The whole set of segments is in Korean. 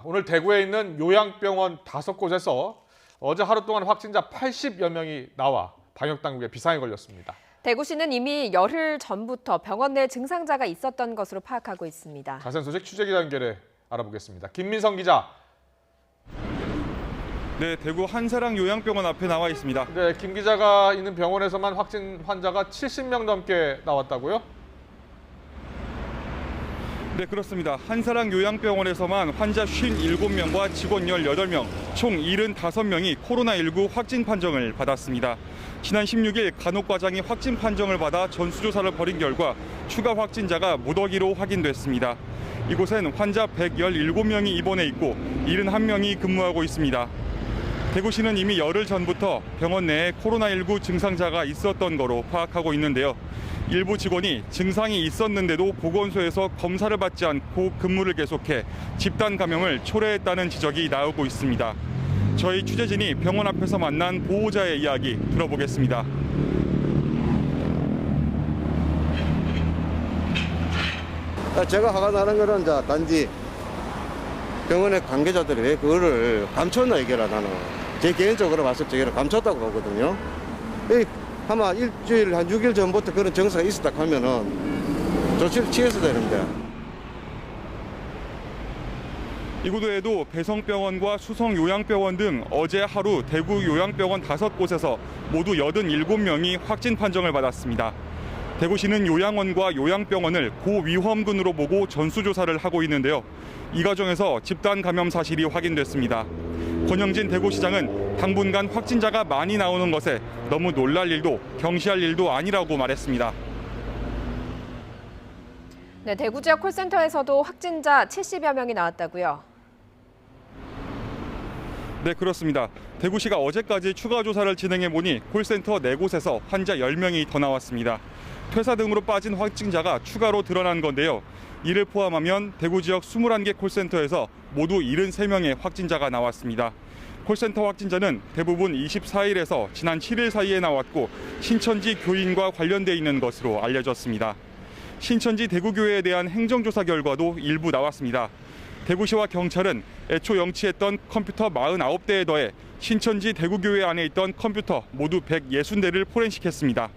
오늘 대구에 있는 요양병원 5곳에서 어제 하루 동안 확진자 80여 명이 나와 방역당국에 비상이 걸렸습니다. 대구시는 이미 열흘 전부터 병원 내 증상자가 있었던 것으로 파악하고 있습니다. 자세한 소식 취재기자 연결해 알아보겠습니다. 김민성 기자. 네, 대구 한사랑 요양병원 앞에 나와 있습니다. 네, 김 기자가 있는 병원에서만 확진 환자가 70명 넘게 나왔다고요? 네, 그렇습니다. 한사랑 요양병원에서만 환자 57명과 직원 18명, 총 75명이 코로나19 확진 판정을 받았습니다. 지난 16일 간호과장이 확진 판정을 받아 전수조사를 벌인 결과 추가 확진자가 무더기로 확인됐습니다. 이곳엔 환자 117명이 입원해 있고 71명이 근무하고 있습니다. 대구시는 이미 열흘 전부터 병원 내에 코로나19 증상자가 있었던 거로 파악하고 있는데요. 일부 직원이 증상이 있었는데도 보건소에서 검사를 받지 않고 근무를 계속해 집단 감염을 초래했다는 지적이 나오고 있습니다. 저희 취재진이 병원 앞에서 만난 보호자의 이야기 들어보겠습니다. 제가 화가 나는 거는 단지 병원의 관계자들이 왜 그거를 감췄나 이게라 나는 제 개인적으로 봤을 때 이걸 감췄다고 보거든요. 아마 일주일 한 6일 전부터 그런 증상이 있었다 하면은 조치를 취해서 되는데. 이곳 외에도 배성병원과 수성요양병원 등 어제 하루 대구 요양병원 5곳에서 모두 87명이 확진 판정을 받았습니다. 대구시는 요양원과 요양병원을 고위험군으로 보고 전수조사를 하고 있는데요. 이 과정에서 집단 감염 사실이 확인됐습니다. 권영진 대구시장은 당분간 확진자가 많이 나오는 것에 너무 놀랄 일도 경시할 일도 아니라고 말했습니다. 네, 대구 지역 콜센터에서도 확진자 70여 명이 나왔다고요? 네, 그렇습니다. 대구시가 어제까지 추가 조사를 진행해 보니 콜센터 4곳에서 환자 10명이 더 나왔습니다. 퇴사 등으로 빠진 확진자가 추가로 드러난 건데요. 이를 포함하면 대구 지역 21개 콜센터에서 모두 73명의 확진자가 나왔습니다. 콜센터 확진자는 대부분 24일에서 지난 7일 사이에 나왔고 신천지 교인과 관련돼 있는 것으로 알려졌습니다. 신천지 대구교회에 대한 행정조사 결과도 일부 나왔습니다. 대구시와 경찰은 애초 영치했던 컴퓨터 49대에 더해 신천지 대구교회 안에 있던 컴퓨터 모두 160대를 포렌식했습니다.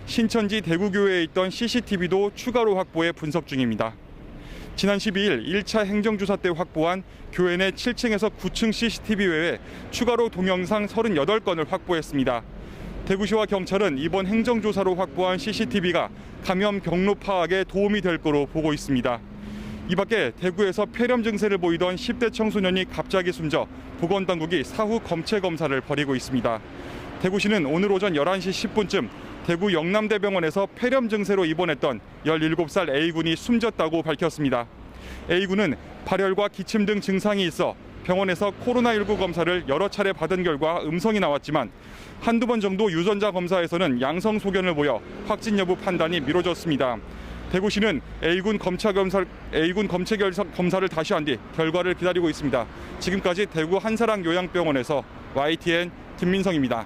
신천지 대구교회에 있던 CCTV도 추가로 확보해 분석 중입니다. 지난 12일 1차 행정조사 때 확보한 교회 내 7층에서 9층 CCTV 외에 추가로 동영상 38건을 확보했습니다. 대구시와 경찰은 이번 행정조사로 확보한 CCTV가 감염 경로 파악에 도움이 될 거로 보고 있습니다. 이 밖에 대구에서 폐렴 증세를 보이던 10대 청소년이 갑자기 숨져 보건당국이 사후 검체 검사를 벌이고 있습니다. 대구시는 오늘 오전 11시 10분쯤 대구 영남대병원에서 폐렴 증세로 입원했던 17살 A군이 숨졌다고 밝혔습니다. A군은 발열과 기침 등 증상이 있어 병원에서 코로나19 검사를 여러 차례 받은 결과 음성이 나왔지만 한두 번 정도 유전자 검사에서는 양성 소견을 보여 확진 여부 판단이 미뤄졌습니다. 대구시는 A군 검체 검사를 다시 한 뒤 결과를 기다리고 있습니다. 지금까지 대구 한사랑 요양병원에서 YTN 김민성입니다.